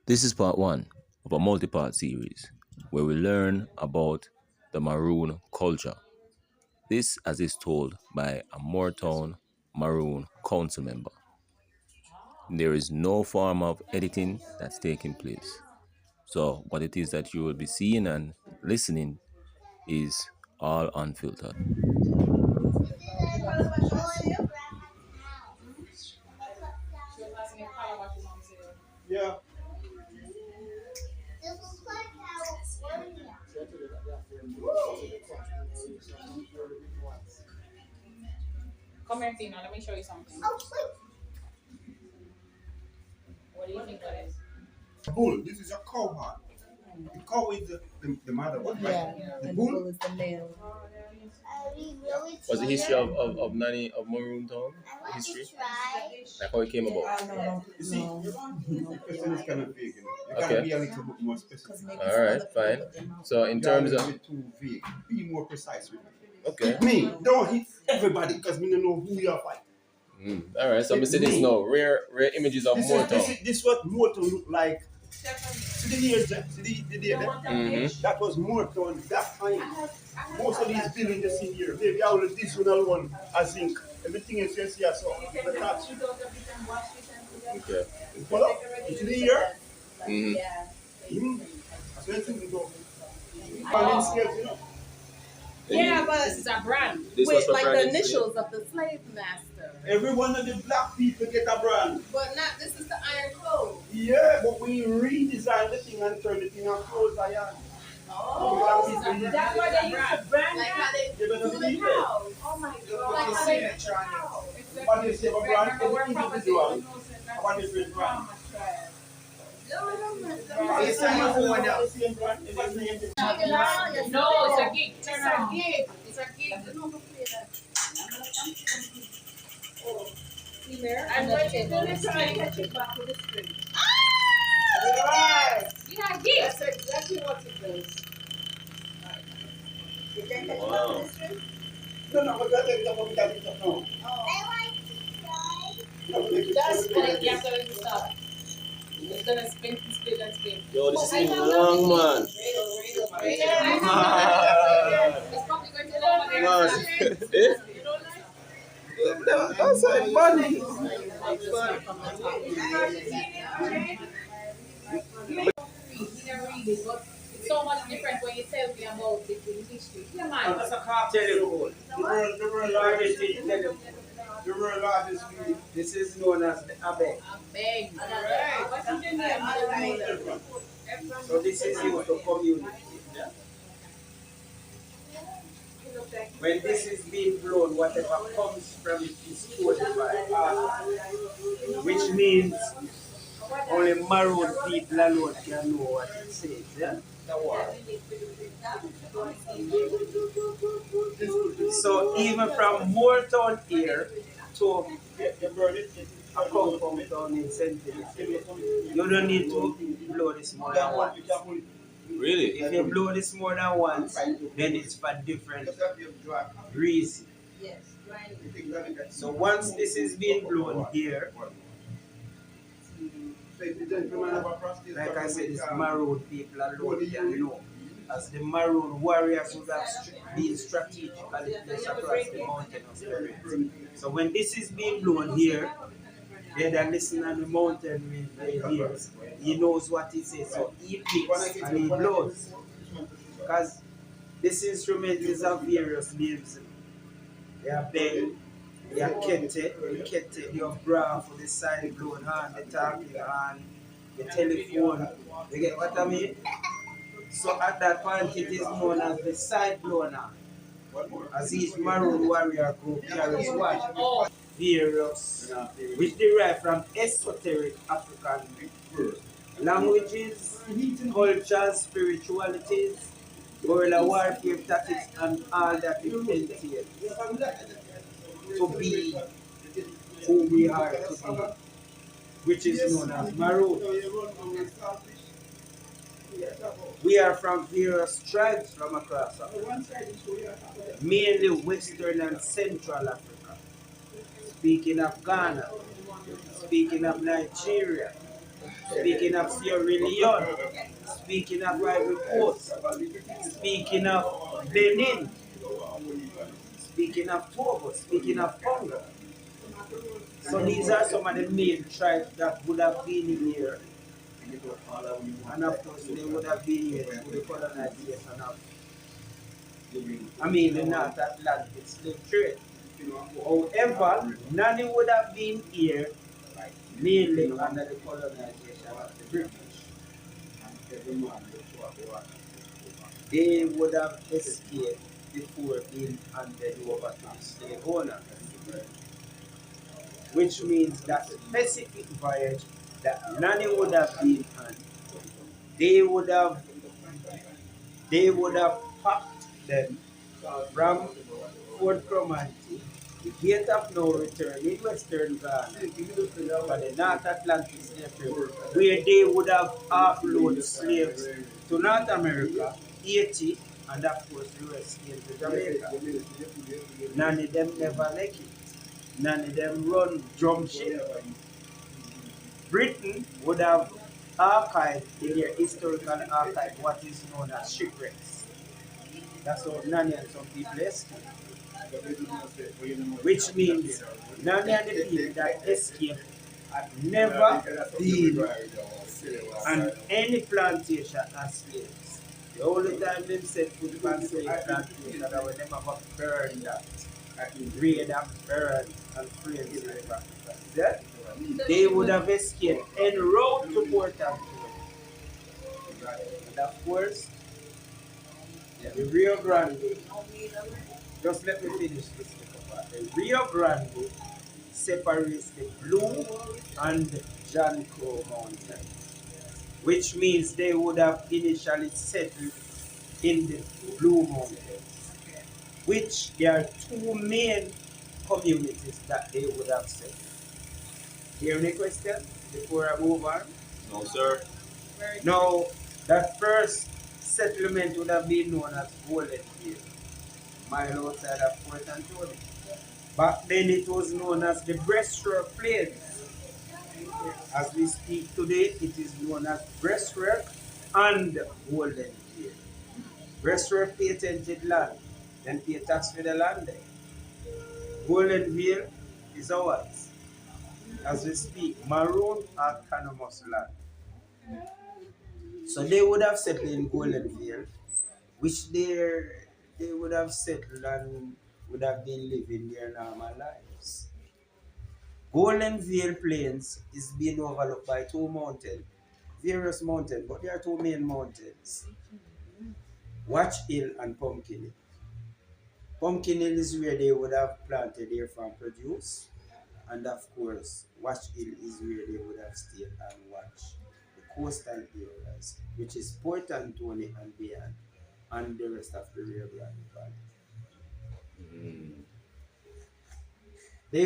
This is part one of a multi-part series where we learn about the Maroon culture. This as is told by a Moore Town Maroon council member. There is no form of editing that's taking place. So what it is that you will be seeing and listening is all unfiltered. Yeah. Come here, Tina. Let me show you something. What do you think that is? Bull. This is a cow heart. The cow is the mother one, right? Yeah, The and bull. the bull is the male. What's the history of Nanny of Maroon Town? The history? Like how it came about? You see, the question is kind of vague. You Okay. gotta be a little bit more specific. Alright, fine. So in terms You're a of little bit too vague. Be more precise with me. okay. Me, don't hit everybody because me don't know who you are fighting. Alright, so I'm say this now. Rare images of Moore Town. This what Moore Town look like. See the years, see the day there? That was Moore Town that time. Most of these buildings you see here, maybe all of this one alone, I think. Everything is just here, so the top. Okay. Follow? You see the year? Mm-hmm. That's where things go. Falling scales, you know. Yeah, but This is a brand. This was with for like the branding. initials of the slave master. Every one of the black people get a brand. But not, this is the iron code. Yeah, but we redesign the thing and turn the thing and close iron. Oh, That's why they use the brand. like how they You do better the believe it. cows. Oh my god. Like how they do the cows. What is your brand? Every individual. What is your brand? It's the same brand. It's the same thing. No, it's a gig. Turn around. It's a gig. And when you do this, try and catch it back with the string. Yeah, gig. That's exactly what it does. You can catch it Wow. up with the string? No, but that's it. That's what we got to know. That's when you have to let it stop. It's gonna spin and spin and spin. Yo, this is long man. Yeah, I know. It's probably going to long when Man. you don't like That's like money. It's so much different when you tell me about the history. Yeah, man. That's a cartel code. The world largest weed. This is known as the Abe. Bang. What's the name? So this is used to community. Yeah? When this is being blown, whatever comes from it is codified. Which means only Maroon people alone can know what it says. Yeah? So even from Moore Town here to a compound down in St. You don't need to blow this more than once. Really? If you blow this more than once, then it's for different reasons. Yes. So once this is being blown here, like I said, it's Maroon people alone can know. As the Maroon warriors would have been strategically placed across the mountain of spirit. So when this is being blown here, then the listener on the mountain when he hears, he knows what he says. So he picks and he blows. Because this instrument is of various names. They are bell, they are kete, they are bra for the side blown hand, the talking hand, the telephone. You get what I mean? So at that point it is known as the side blown hand. As each Maroon warrior group carries what? Various, which derive from esoteric African languages, cultures, spiritualities, guerrilla warfare tactics, and all that it entails to be who we are today, which is known as Maroon. We are from various tribes from across Africa, mainly Western and Central Africa. Speaking of Ghana, speaking of Nigeria, speaking of Sierra Leone, speaking of Ivory Coast, speaking of Benin, speaking of Togo, speaking of Congo. So these are some of the main tribes that would have been here. And of course, they would have been here through the colonization of, the North Atlantic slave trade. However, Nanny would have been here mainly under the colonization of the British. They would have escaped before being handed over to the slave owners, which means that specific voyage that Nanny would have been on, they would have packed them from Fort Cromartie, the gate of no return in Western Ghana, for the North Atlantic slave trade, where they would have offloaded slaves to North America, Haiti, and of course the rest came to Jamaica. None of them never make it. None of them run drum ship. Britain would have archived in their historical archive what is known as shipwrecks. That's how Nanny and some people escape. Which means Nanny and the people that escaped had never been on any plantation as slaves. The only time they set foot on slave plantation that when them have a burn that, raid and burn and free slave Africans. Yeah? They would have escaped en route to Port and and of course, the Rio Grande, just let me finish this. The Rio Grande separates the Blue and John Crow Mountains, which means they would have initially settled in the Blue Mountains, which there are two main communities that they would have settled. Hear any question before I move on? No, sir. Now, that first settlement would have been known as Golden Hill, mile outside of Port Antonio. Back then it was known as the Breaststroke Plains. As we speak today, it is known as Breaststroke and Golden Hill. Breaststroke patented land, then pay tax for the land there. Golden Hill is ours. As we speak, Maroon autonomous land. So they would have settled in Golden Hill, which they would have settled and would have been living their normal lives. Golden Veil Plains is being overlooked by two mountains, various mountains, but there are two main mountains, Watch Hill and Pumpkin Hill. Pumpkin Hill is where they would have planted their farm produce, and of course, Watch Hill is where they would have stayed and watched the coastal areas, which is Port Antonio and beyond, and the rest of the Rio Grande Valley. They